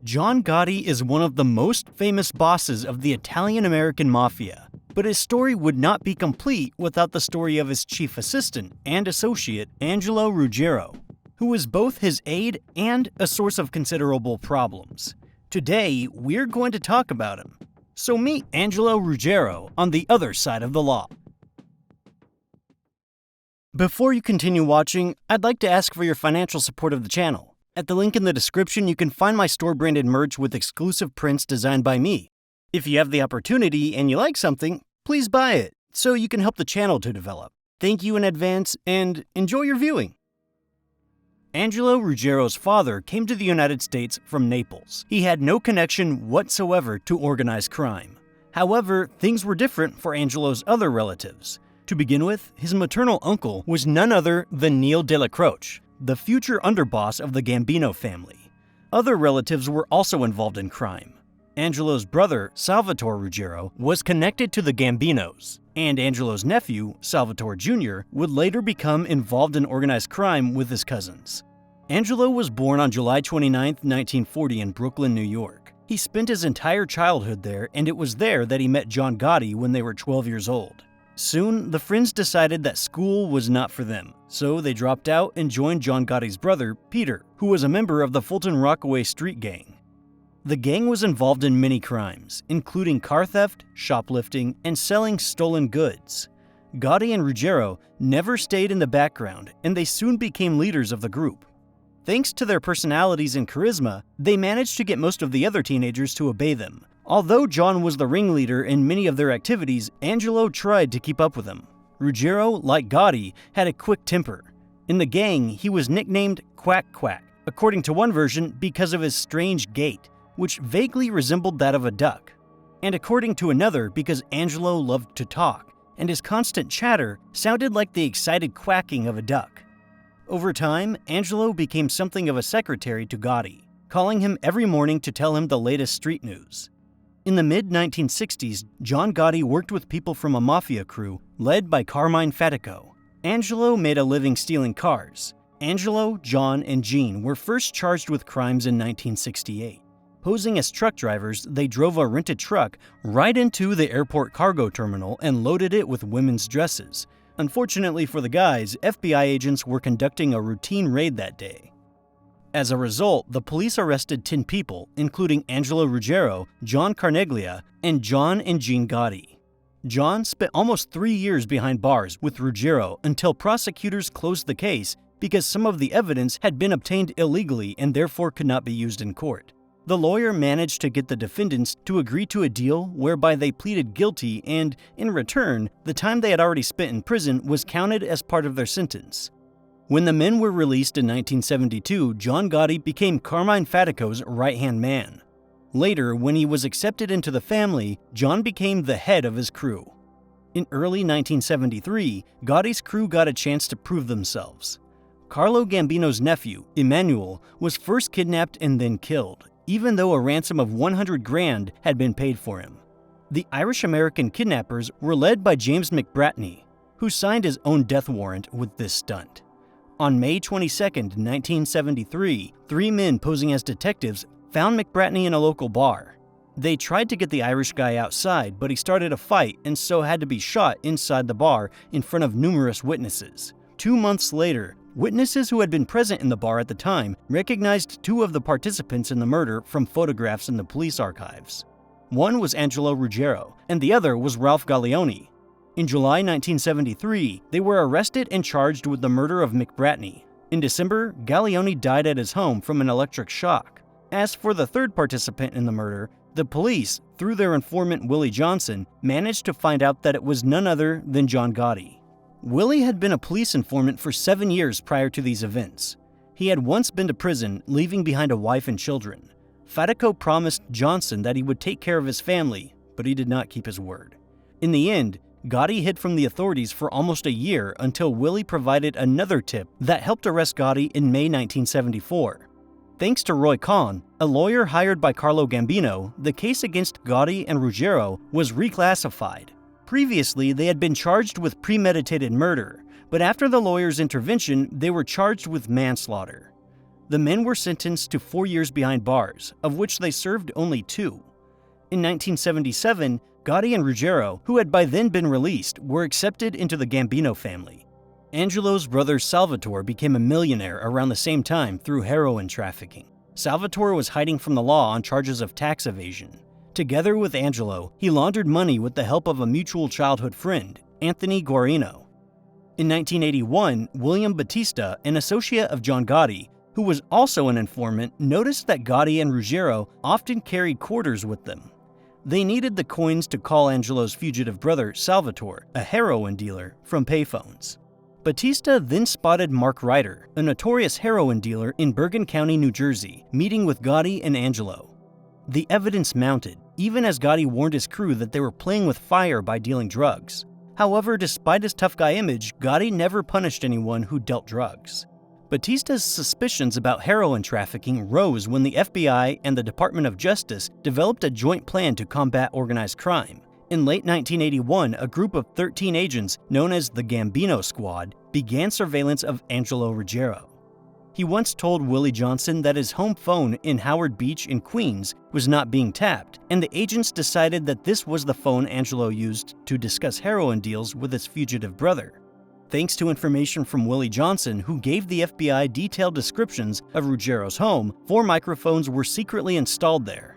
John Gotti is one of the most famous bosses of the Italian-American mafia, but his story would not be complete without the story of his chief assistant and associate, Angelo Ruggiero, who was both his aide and a source of considerable problems. Today, we're going to talk about him. So meet Angelo Ruggiero on the other side of the law. Before you continue watching, I'd like to ask for your financial support of the channel. At the link in the description, you can find my store-branded merch with exclusive prints designed by me. If you have the opportunity and you like something, please buy it, so you can help the channel to develop. Thank you in advance, and enjoy your viewing. Angelo Ruggiero's father came to the United States from Naples. He had no connection whatsoever to organized crime. However, things were different for Angelo's other relatives. To begin with, his maternal uncle was none other than Neil Della Croce, the future underboss of the Gambino family. Other relatives were also involved in crime. Angelo's brother, Salvatore Ruggiero, was connected to the Gambinos, and Angelo's nephew, Salvatore Jr., would later become involved in organized crime with his cousins. Angelo was born on July 29, 1940 in Brooklyn, New York. He spent his entire childhood there, and it was there that he met John Gotti when they were 12 years old. Soon, the friends decided that school was not for them, so they dropped out and joined John Gotti's brother, Peter, who was a member of the Fulton Rockaway Street Gang. The gang was involved in many crimes, including car theft, shoplifting, and selling stolen goods. Gotti and Ruggiero never stayed in the background, and they soon became leaders of the group. Thanks to their personalities and charisma, they managed to get most of the other teenagers to obey them. Although John was the ringleader in many of their activities, Angelo tried to keep up with him. Ruggiero, like Gotti, had a quick temper. In the gang, he was nicknamed Quack, according to one version because of his strange gait, which vaguely resembled that of a duck, and according to another because Angelo loved to talk, and his constant chatter sounded like the excited quacking of a duck. Over time, Angelo became something of a secretary to Gotti, calling him every morning to tell him the latest street news. In the mid-1960s, John Gotti worked with people from a mafia crew led by Carmine Fatico. Angelo made a living stealing cars. Angelo, John, and Jean were first charged with crimes in 1968. Posing as truck drivers, they drove a rented truck right into the airport cargo terminal and loaded it with women's dresses. Unfortunately for the guys, FBI agents were conducting a routine raid that day. As a result, the police arrested 10 people, including Angelo Ruggiero, John Carneglia, and John and Jean Gotti. John spent almost 3 years behind bars with Ruggiero until prosecutors closed the case because some of the evidence had been obtained illegally and therefore could not be used in court. The lawyer managed to get the defendants to agree to a deal whereby they pleaded guilty and, in return, the time they had already spent in prison was counted as part of their sentence. When the men were released in 1972, John Gotti became Carmine Fatico's right-hand man. Later, when he was accepted into the family, John became the head of his crew. In early 1973, Gotti's crew got a chance to prove themselves. Carlo Gambino's nephew, Emmanuel, was first kidnapped and then killed, even though a ransom of $100,000 had been paid for him. The Irish-American kidnappers were led by James McBratney, who signed his own death warrant with this stunt. On May 22, 1973, 3 men posing as detectives found McBratney in a local bar. They tried to get the Irish guy outside, but he started a fight and so had to be shot inside the bar in front of numerous witnesses. 2 months later, witnesses who had been present in the bar at the time recognized 2 of the participants in the murder from photographs in the police archives. One was Angelo Ruggiero, and the other was Ralph Gallioni. In July 1973, they were arrested and charged with the murder of McBratney. In December, Gallioni died at his home from an electric shock. As for the third participant in the murder, the police, through their informant Willie Johnson, managed to find out that it was none other than John Gotti. Willie had been a police informant for 7 years prior to these events. He had once been to prison, leaving behind a wife and children. Fatico promised Johnson that he would take care of his family, but he did not keep his word. In the end, Gotti hid from the authorities for almost a year until Willie provided another tip that helped arrest Gotti in May 1974. Thanks to Roy Kahn, a lawyer hired by Carlo Gambino, the case against Gotti and Ruggiero was reclassified. Previously, they had been charged with premeditated murder, but after the lawyer's intervention, they were charged with manslaughter. The men were sentenced to 4 years behind bars, of which they served only 2. In 1977, Gotti and Ruggiero, who had by then been released, were accepted into the Gambino family. Angelo's brother Salvatore became a millionaire around the same time through heroin trafficking. Salvatore was hiding from the law on charges of tax evasion. Together with Angelo, he laundered money with the help of a mutual childhood friend, Anthony Guarino. In 1981, William Battista, an associate of John Gotti, who was also an informant, noticed that Gotti and Ruggiero often carried quarters with them. They needed the coins to call Angelo's fugitive brother, Salvatore, a heroin dealer, from payphones. Battista then spotted Mark Ryder, a notorious heroin dealer in Bergen County, New Jersey, meeting with Gotti and Angelo. The evidence mounted, even as Gotti warned his crew that they were playing with fire by dealing drugs. However, despite his tough guy image, Gotti never punished anyone who dealt drugs. Battista's suspicions about heroin trafficking rose when the FBI and the Department of Justice developed a joint plan to combat organized crime. In late 1981, a group of 13 agents, known as the Gambino Squad, began surveillance of Angelo Ruggiero. He once told Willie Johnson that his home phone in Howard Beach in Queens was not being tapped, and the agents decided that this was the phone Angelo used to discuss heroin deals with his fugitive brother. Thanks to information from Willie Johnson, who gave the FBI detailed descriptions of Ruggiero's home, 4 microphones were secretly installed there.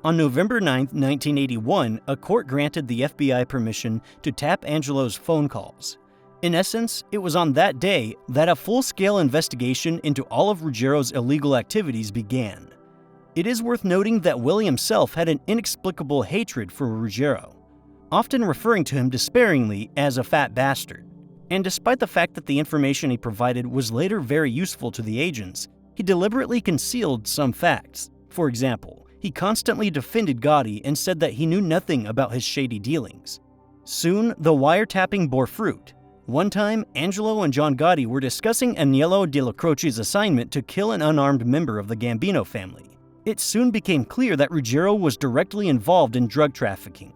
On November 9, 1981, a court granted the FBI permission to tap Angelo's phone calls. In essence, it was on that day that a full-scale investigation into all of Ruggiero's illegal activities began. It is worth noting that Willie himself had an inexplicable hatred for Ruggiero, often referring to him despairingly as a fat bastard. And despite the fact that the information he provided was later very useful to the agents, he deliberately concealed some facts. For example, he constantly defended Gotti and said that he knew nothing about his shady dealings. Soon, the wiretapping bore fruit. One time, Angelo and John Gotti were discussing Agnello Della Croce's assignment to kill an unarmed member of the Gambino family. It soon became clear that Ruggiero was directly involved in drug trafficking.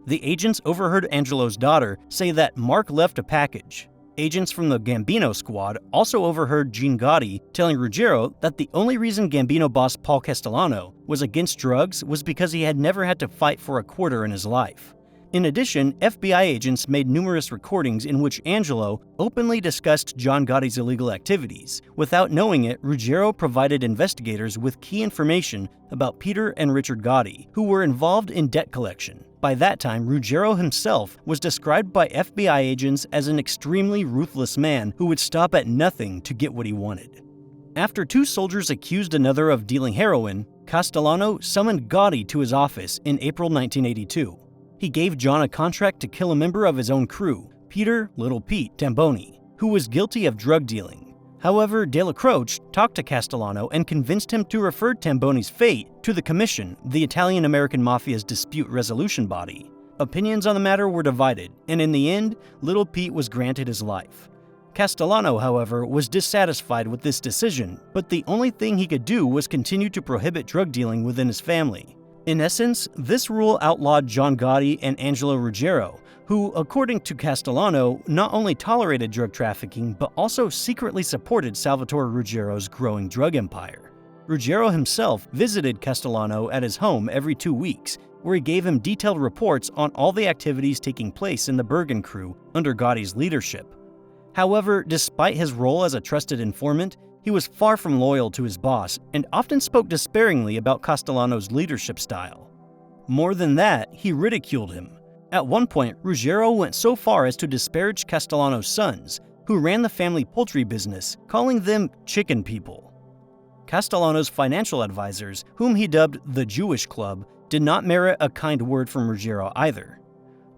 The agents overheard Angelo's daughter say that Mark left a package. Agents from the Gambino squad also overheard Gene Gotti telling Ruggiero that the only reason Gambino boss Paul Castellano was against drugs was because he had never had to fight for a quarter in his life. In addition, FBI agents made numerous recordings in which Angelo openly discussed John Gotti's illegal activities. Without knowing it, Ruggiero provided investigators with key information about Peter and Richard Gotti, who were involved in debt collection. By that time, Ruggiero himself was described by FBI agents as an extremely ruthless man who would stop at nothing to get what he wanted. After 2 soldiers accused another of dealing heroin, Castellano summoned Gotti to his office in April 1982. He gave John a contract to kill a member of his own crew, Peter "Little Pete" Tamboni, who was guilty of drug dealing. However, Della Croce talked to Castellano and convinced him to refer Tamboni's fate to the Commission, the Italian-American Mafia's dispute resolution body. Opinions on the matter were divided, and in the end, Little Pete was granted his life. Castellano, however, was dissatisfied with this decision, but the only thing he could do was continue to prohibit drug dealing within his family. In essence, this rule outlawed John Gotti and Angelo Ruggiero, who, according to Castellano, not only tolerated drug trafficking, but also secretly supported Salvatore Ruggiero's growing drug empire. Ruggiero himself visited Castellano at his home every 2 weeks, where he gave him detailed reports on all the activities taking place in the Bergen crew under Gotti's leadership. However, despite his role as a trusted informant, he was far from loyal to his boss and often spoke despairingly about Castellano's leadership style. More than that, he ridiculed him. At one point, Ruggiero went so far as to disparage Castellano's sons, who ran the family poultry business, calling them chicken people. Castellano's financial advisors, whom he dubbed the Jewish Club, did not merit a kind word from Ruggiero either.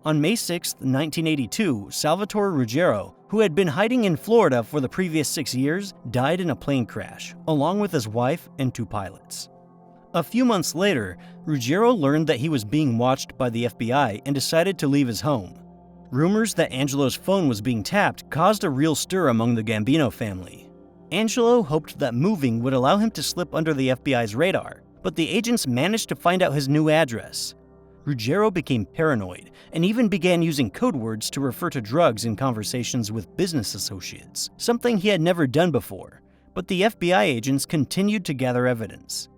On May 6, 1982, Salvatore Ruggiero, who had been hiding in Florida for the previous 6 years, died in a plane crash, along with his wife and 2 pilots. A few months later, Ruggiero learned that he was being watched by the FBI and decided to leave his home. Rumors that Angelo's phone was being tapped caused a real stir among the Gambino family. Angelo hoped that moving would allow him to slip under the FBI's radar, but the agents managed to find out his new address. Ruggiero became paranoid and even began using code words to refer to drugs in conversations with business associates, something he had never done before. but the FBI agents continued to gather evidence.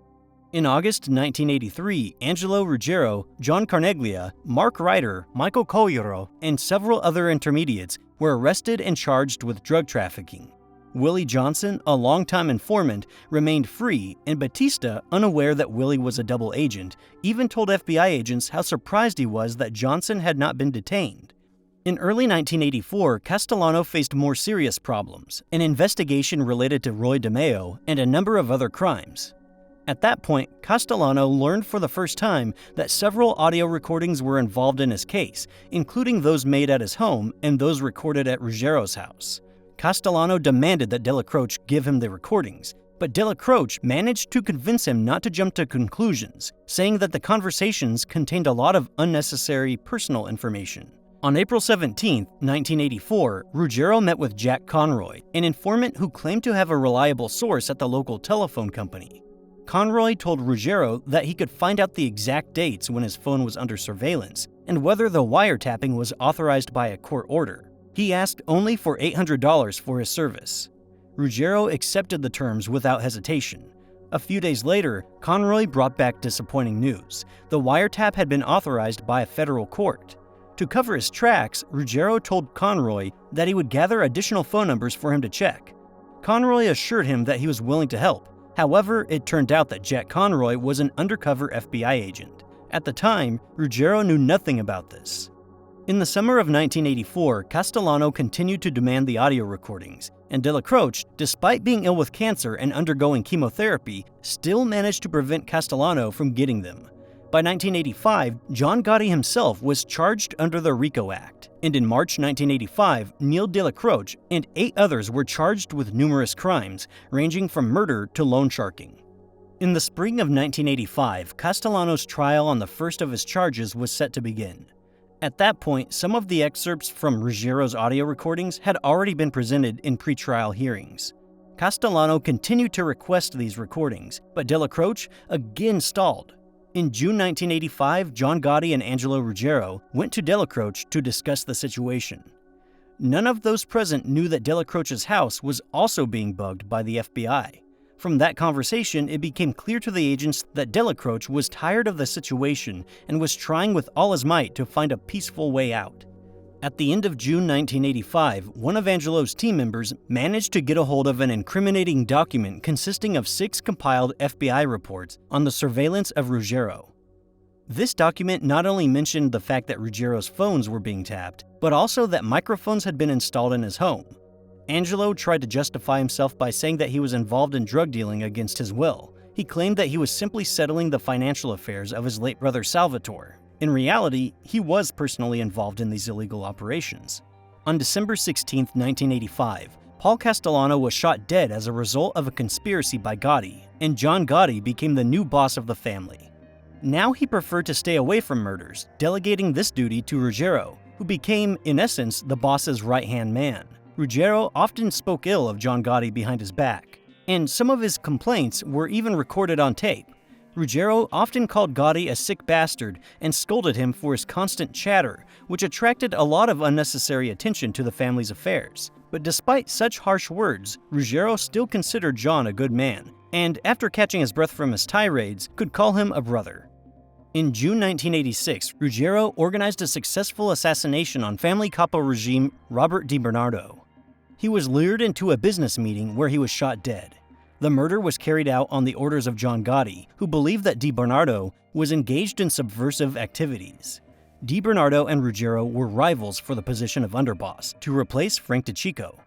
In August 1983, Angelo Ruggiero, John Carneglia, Mark Ryder, Michael Cogliero, and several other intermediates were arrested and charged with drug trafficking. Willie Johnson, a longtime informant, remained free, and Batista, unaware that Willie was a double agent, even told FBI agents how surprised he was that Johnson had not been detained. In early 1984, Castellano faced more serious problems, an investigation related to Roy DeMeo, and a number of other crimes. At that point, Castellano learned for the first time that several audio recordings were involved in his case, including those made at his home and those recorded at Ruggiero's house. Castellano demanded that Dela Croce give him the recordings, but Dela Croce managed to convince him not to jump to conclusions, saying that the conversations contained a lot of unnecessary personal information. On April 17, 1984, Ruggiero met with Jack Conroy, an informant who claimed to have a reliable source at the local telephone company. Conroy told Ruggiero that he could find out the exact dates when his phone was under surveillance and whether the wiretapping was authorized by a court order. He asked only for $800 for his service. Ruggiero accepted the terms without hesitation. A few days later, Conroy brought back disappointing news. The wiretap had been authorized by a federal court. To cover his tracks, Ruggiero told Conroy that he would gather additional phone numbers for him to check. Conroy assured him that he was willing to help. However, it turned out that Jack Conroy was an undercover FBI agent. At the time, Ruggiero knew nothing about this. In the summer of 1984, Castellano continued to demand the audio recordings, and Dela Croce, despite being ill with cancer and undergoing chemotherapy, still managed to prevent Castellano from getting them. By 1985, John Gotti himself was charged under the RICO Act, and in March 1985, Neil Dela Croce and 8 others were charged with numerous crimes, ranging from murder to loan sharking. In the spring of 1985, Castellano's trial on the first of his charges was set to begin. At that point, some of the excerpts from Ruggiero's audio recordings had already been presented in pretrial hearings. Castellano continued to request these recordings, but Dela Croce again stalled. In June 1985, John Gotti and Angelo Ruggiero went to Dela Croce to discuss the situation. None of those present knew that Dela Croce's house was also being bugged by the FBI. From that conversation, it became clear to the agents that Dela Croce was tired of the situation and was trying with all his might to find a peaceful way out. At the end of June 1985, one of Angelo's team members managed to get a hold of an incriminating document consisting of 6 compiled FBI reports on the surveillance of Ruggiero. This document not only mentioned the fact that Ruggiero's phones were being tapped, but also that microphones had been installed in his home. Angelo tried to justify himself by saying that he was involved in drug dealing against his will. He claimed that he was simply settling the financial affairs of his late brother Salvatore. In reality, he was personally involved in these illegal operations. On December 16, 1985, Paul Castellano was shot dead as a result of a conspiracy by Gotti, and John Gotti became the new boss of the family. Now he preferred to stay away from murders, delegating this duty to Ruggiero, who became, in essence, the boss's right-hand man. Ruggiero often spoke ill of John Gotti behind his back, and some of his complaints were even recorded on tape. Ruggiero often called Gotti a sick bastard and scolded him for his constant chatter, which attracted a lot of unnecessary attention to the family's affairs. But despite such harsh words, Ruggiero still considered John a good man, and after catching his breath from his tirades, could call him a brother. In June 1986, Ruggiero organized a successful assassination on family capo regime Robert DiBernardo. He was lured into a business meeting where he was shot dead. The murder was carried out on the orders of John Gotti, who believed that DiBernardo was engaged in subversive activities. DiBernardo and Ruggiero were rivals for the position of underboss, to replace Frank DeCicco.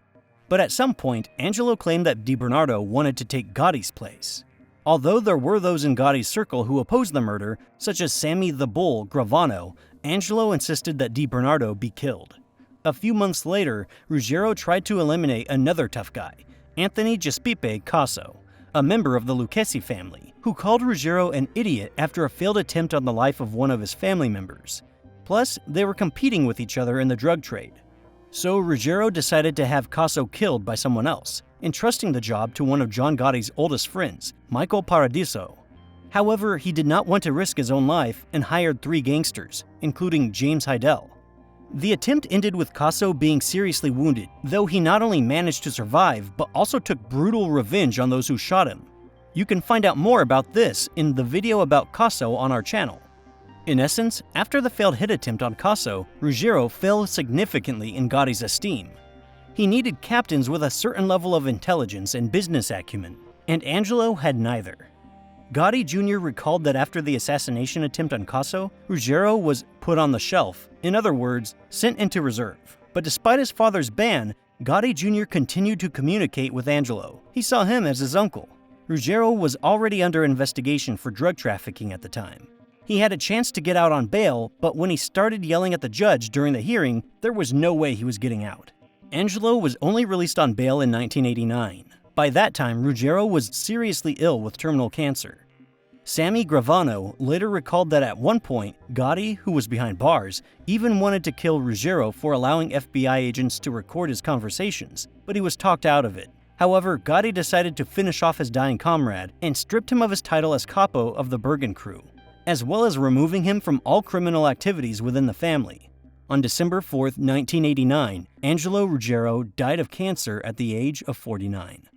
But at some point, Angelo claimed that DiBernardo wanted to take Gotti's place. Although there were those in Gotti's circle who opposed the murder, such as Sammy the Bull Gravano, Angelo insisted that DiBernardo be killed. A few months later, Ruggiero tried to eliminate another tough guy, Anthony Giuseppe Casso, a member of the Lucchesi family, who called Ruggiero an idiot after a failed attempt on the life of one of his family members. Plus, they were competing with each other in the drug trade. So Ruggiero decided to have Casso killed by someone else, entrusting the job to one of John Gotti's oldest friends, Michael Paradiso. However, he did not want to risk his own life and hired 3 gangsters, including James Heidel. The attempt ended with Casso being seriously wounded, though he not only managed to survive, but also took brutal revenge on those who shot him. You can find out more about this in the video about Casso on our channel. In essence, after the failed hit attempt on Casso, Ruggiero fell significantly in Gotti's esteem. He needed captains with a certain level of intelligence and business acumen, and Angelo had neither. Gotti Jr. recalled that after the assassination attempt on Casso, Ruggiero was put on the shelf, in other words, sent into reserve. But despite his father's ban, Gotti Jr. continued to communicate with Angelo. He saw him as his uncle. Ruggiero was already under investigation for drug trafficking at the time. He had a chance to get out on bail, but when he started yelling at the judge during the hearing, there was no way he was getting out. Angelo was only released on bail in 1989. By that time, Ruggiero was seriously ill with terminal cancer. Sammy Gravano later recalled that at one point, Gotti, who was behind bars, even wanted to kill Ruggiero for allowing FBI agents to record his conversations, but he was talked out of it. However, Gotti decided to finish off his dying comrade and stripped him of his title as capo of the Bergen crew, as well as removing him from all criminal activities within the family. On December 4, 1989, Angelo Ruggiero died of cancer at the age of 49.